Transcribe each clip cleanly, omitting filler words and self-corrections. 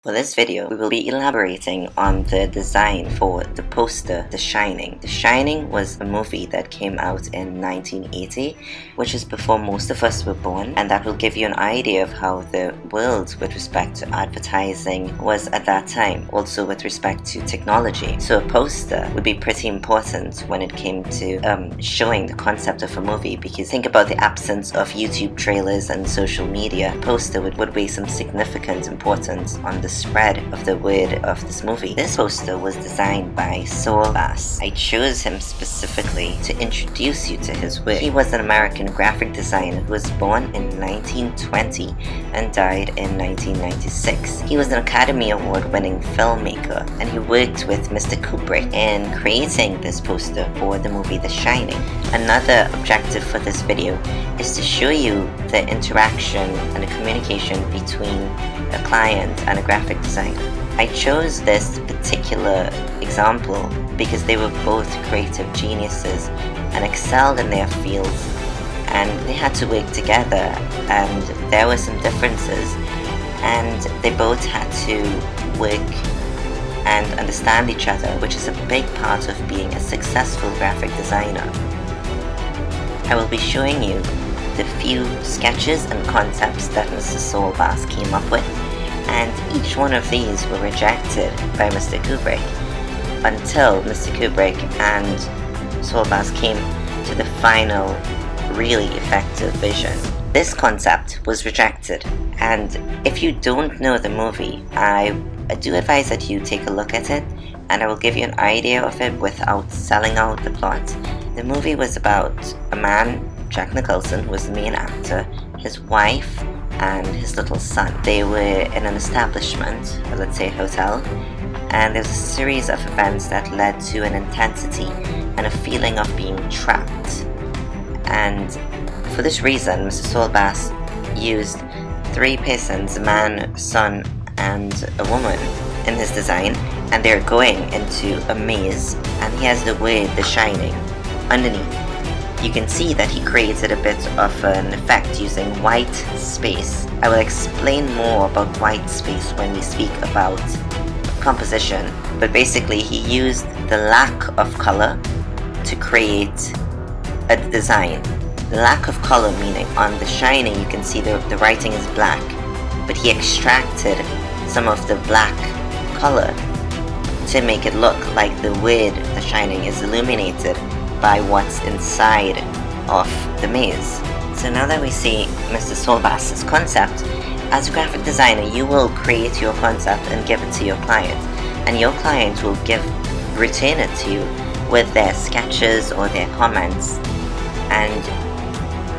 For this video, we will be elaborating on the design for the poster The Shining. The Shining was a movie that came out in 1980, which is before most of us were born, and that will give you an idea of how the world with respect to advertising was at that time, also with respect to technology. So a poster would be pretty important when it came to showing the concept of a movie, because think about the absence of YouTube trailers and social media. A poster would weigh some significant importance on the spread of the word of this movie. This poster was designed by Saul. I chose him specifically to introduce you to his work. He was an American graphic designer who was born in 1920 and died in 1996. He was an Academy Award-winning filmmaker, and he worked with Mr. Kubrick in creating this poster for the movie The Shining. Another objective for this video is to show you the interaction and the communication between a client and a graphic designer. I chose this particular example because they were both creative geniuses and excelled in their fields, and they had to work together, and there were some differences, and they both had to work and understand each other, which is a big part of being a successful graphic designer. I will be showing you the few sketches and concepts that Mr. Saul came up with, and each one of these were rejected by Mr. Kubrick until Mr. Kubrick and Saul came to the final, really effective vision. This concept was rejected, and if you don't know the movie, I do advise that you take a look at it, and I will give you an idea of it without selling out the plot. The movie was about a man, Jack Nicholson, who was the main actor, his wife, and his little son. They were in an establishment, or let's say a hotel, and there was a series of events that led to an intensity and a feeling of being trapped. And for this reason, Mr. Saul used three persons, a man, a son, and a woman, in his design, and they're going into a maze, and he has the word The Shining underneath. You can see that he created a bit of an effect using white space. I will explain more about white space when we speak about composition, but basically he used the lack of color to create a design. The lack of color meaning on The Shining you can see the writing is black, but he extracted some of the black color to make it look like the word The Shining is illuminated by what's inside of the maze. So now that we see Mr. Saul's concept, as a graphic designer you will create your concept and give it to your client, and your client will return it to you with their sketches or their comments. And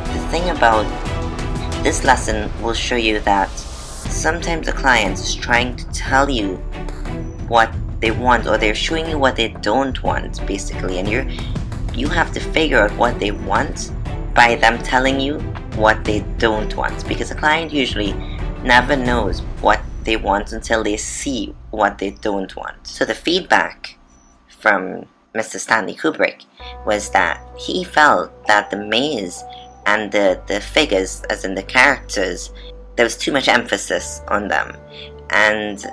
the thing about this lesson will show you that sometimes a client is trying to tell you what they want, or they're showing you what they don't want basically, and you have to figure out what they want by them telling you what they don't want, because a client usually never knows what they want until they see what they don't want. So the feedback from Mr. Stanley Kubrick was that he felt that the maze and the figures, as in the characters, there was too much emphasis on them, and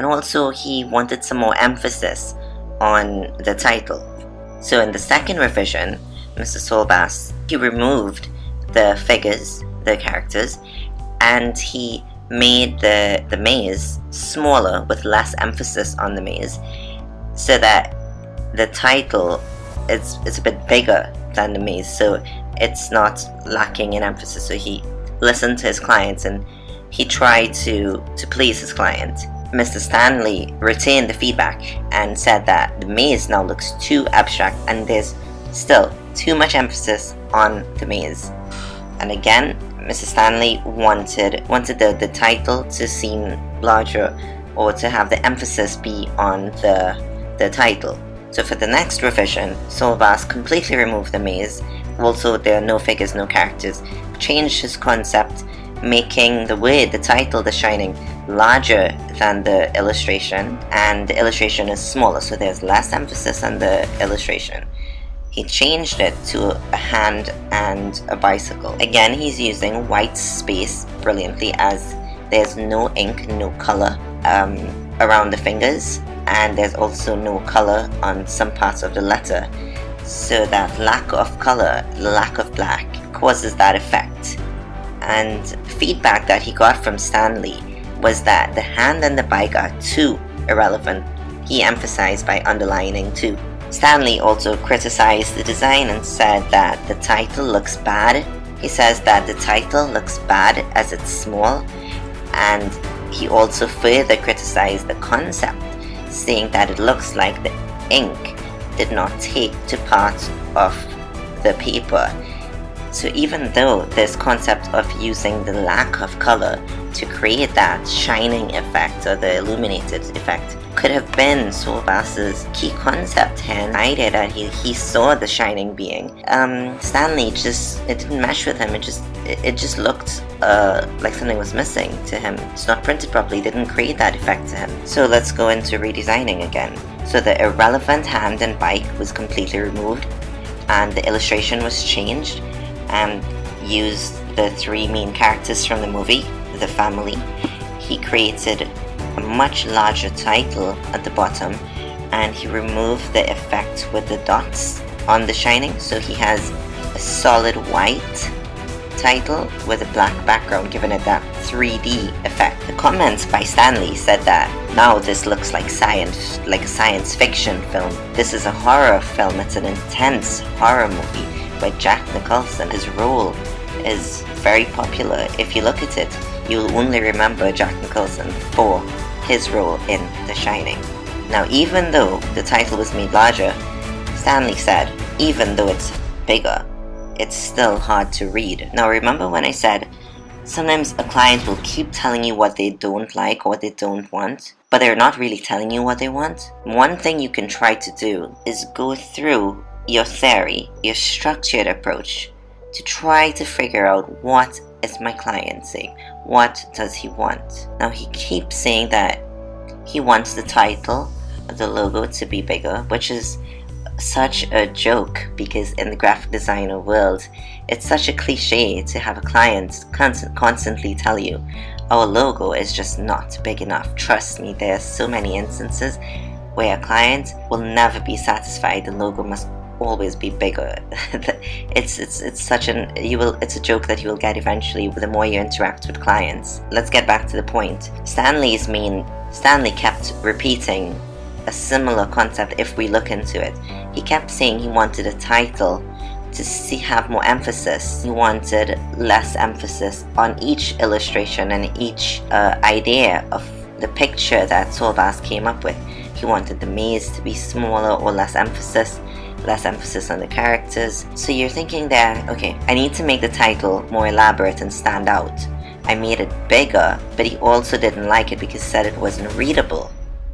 also he wanted some more emphasis on the title. So in the second revision, Mr. Saul he removed the figures, the characters, and he made the maze smaller with less emphasis on the maze, so that the title is a bit bigger than the maze, so it's not lacking in emphasis. So he listened to his clients and he tried to please his client. Mr. Stanley retained the feedback and said that the maze now looks too abstract and there's still too much emphasis on the maze. And again, Mr. Stanley wanted the title to seem larger, or to have the emphasis be on the title. So for the next revision, Saul completely removed the maze. Also, there are no figures, no characters. Changed his concept, making the title The Shining larger than the illustration, and the illustration is smaller, so there's less emphasis on the illustration. He changed it to a hand and a bicycle. Again, he's using white space brilliantly, as there's no ink, no color around the fingers, and there's also no color on some parts of the letter. So that lack of color, lack of black, causes that effect. And feedback that he got from Stanley was that the hand and the bike are too irrelevant. He emphasized by underlining too. Stanley also criticized the design and said that the title looks bad. He says that the title looks bad as it's small, and he also further criticized the concept, saying that it looks like the ink did not take to part of the paper. So even though this concept of using the lack of color to create that shining effect or the illuminated effect could have been Saul Bass's key concept here, and idea that he saw the shining being. Stanley it didn't mesh with him. It just looked like something was missing to him. It's not printed properly, didn't create that effect to him. So let's go into redesigning again. So the irrelevant hand and bike was completely removed, and the illustration was changed and used the three main characters from the movie, the family. He created a much larger title at the bottom, and he removed the effect with the dots on the shining, so he has a solid white title with a black background, giving it that 3D effect. The comments by Stanley said that now this looks like a science fiction film. This is a horror film. It's an intense horror movie where Jack Nicholson, his role is very popular. If you look at it, you'll only remember Jack Nicholson for his role in The Shining. Now, even though the title was made larger, Stanley said, even though it's bigger, it's still hard to read. Now, remember when I said sometimes a client will keep telling you what they don't like or what they don't want, but they're not really telling you what they want? One thing you can try to do is go through your theory, your structured approach, to try to figure out what is my client saying. What does he want? Now, he keeps saying that he wants the title, the logo to be bigger, which is such a joke because in the graphic designer world, it's such a cliche to have a client constantly tell you, our logo is just not big enough. Trust me, there's so many instances where a client will never be satisfied. The logo must always be bigger. It's a joke that you will get eventually the more you interact with clients. Let's get back to the point. Stanley kept repeating a similar concept. If we look into it, he kept saying he wanted a title to have more emphasis. He wanted less emphasis on each illustration and each idea of the picture that Saul Bass came up with. He wanted the maze to be smaller or less emphasis on the characters. So you're thinking there, okay, I need to make the title more elaborate and stand out. I made it bigger, but he also didn't like it because he said it wasn't readable.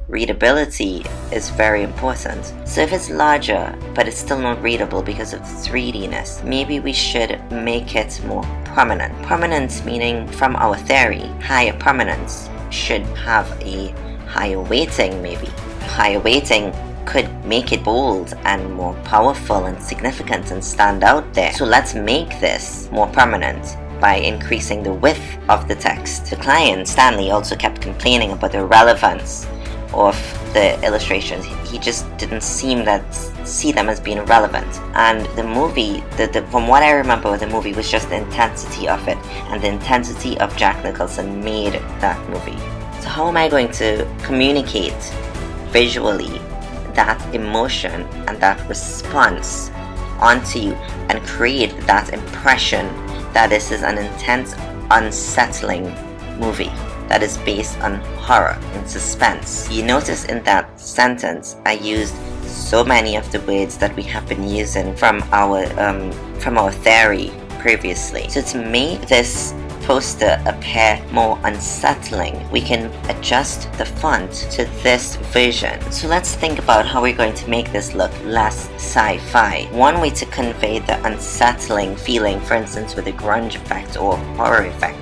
Readability is very important. So if it's larger, but it's still not readable because of the 3D-ness, maybe we should make it more prominent. Prominent meaning, from our theory, higher prominence should have a higher weighting maybe. Higher weighting could make it bold and more powerful and significant and stand out there. So let's make this more prominent by increasing the width of the text. The client, Stanley, also kept complaining about the relevance of the illustrations. He just didn't see them as being relevant. And the movie, from what I remember, the movie was just the intensity of it, and the intensity of Jack Nicholson made that movie. So how am I going to communicate visually that emotion and that response onto you and create that impression that this is an intense, unsettling movie that is based on horror and suspense? You notice in that sentence I used so many of the words that we have been using from our theory previously. So to make this poster appear more unsettling, we can adjust the font to this version. So let's think about how we're going to make this look less sci-fi. One way to convey the unsettling feeling, for instance with a grunge effect or horror effect,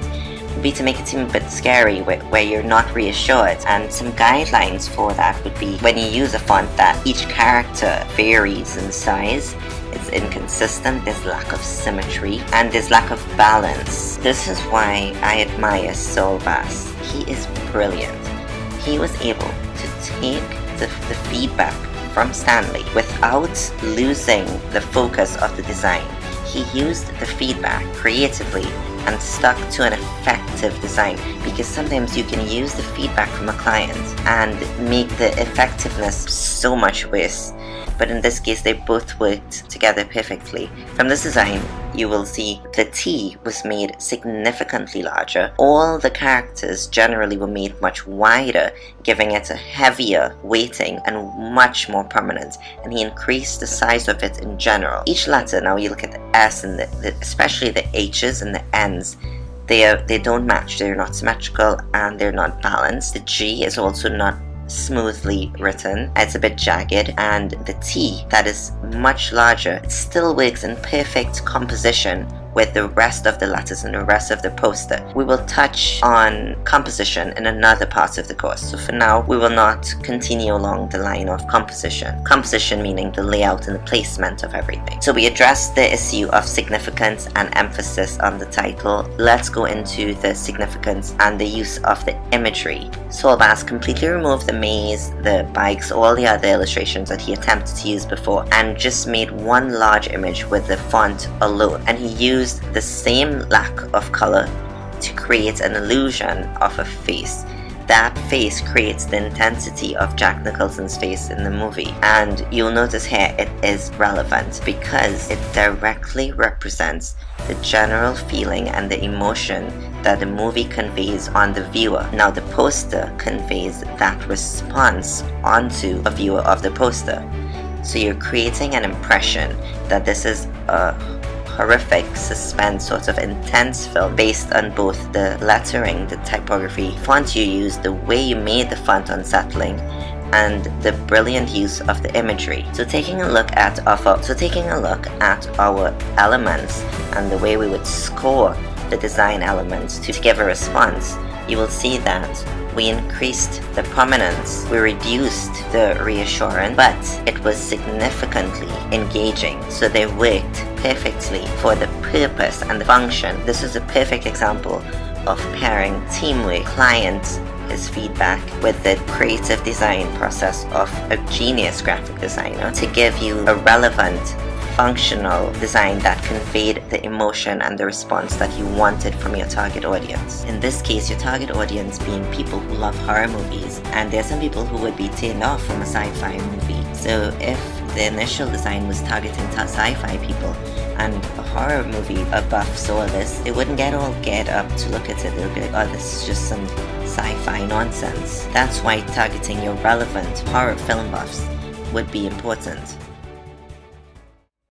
would be to make it seem a bit scary, where you're not reassured. And some guidelines for that would be when you use a font that each character varies in size, it's inconsistent, there's lack of symmetry, and there's lack of balance. This is why I admire Saul Bass. He is brilliant. he was able to take the feedback from Stanley without losing the focus of the design. He used the feedback creatively and stuck to an effective design, because sometimes you can use the feedback from a client and make the effectiveness so much worse. But in this case, they both worked together perfectly. From this design, you will see the T was made significantly larger. All the characters generally were made much wider, giving it a heavier weighting and much more prominent. And he increased the size of it in general. Each letter, now you look at the S and especially the H's and the N's, they don't match. They're not symmetrical and they're not balanced. The G is also not smoothly written. It's a bit jagged, and the T, that is much larger, it still works in perfect composition with the rest of the letters and the rest of the poster. We will touch on composition in another part of the course, so for now we will not continue along the line of composition. Composition meaning the layout and the placement of everything. So we addressed the issue of significance and emphasis on the title. Let's go into the significance and the use of the imagery. Saul Bass completely removed the maze, the bikes, all the other illustrations that he attempted to use before, and just made one large image with the font alone. And he used the same lack of color to create an illusion of a face. That face creates the intensity of Jack Nicholson's face in the movie, and you'll notice here it is relevant because it directly represents the general feeling and the emotion that the movie conveys on the viewer. Now the poster conveys that response onto a viewer of the poster, so you're creating an impression that this is a horrific, suspense, sort of intense film based on both the lettering, the typography, font you used, the way you made the font unsettling, and the brilliant use of the imagery. So taking a look at our elements and the way we would score the design elements to give a response, you will see that we increased the prominence, we reduced the reassurance, but it was significantly engaging, so they worked perfectly for the purpose and the function. This is a perfect example of pairing teamwork, his feedback, with the creative design process of a genius graphic designer to give you a relevant, functional design that conveyed the emotion and the response that you wanted from your target audience. In this case, your target audience being people who love horror movies, and there's some people who would be turned off from a sci-fi movie. So if the initial design was targeting sci-fi people and a horror movie buff saw this, they wouldn't get all geared up to look at it. They'll be like, oh, this is just some sci-fi nonsense. That's why targeting your relevant horror film buffs would be important.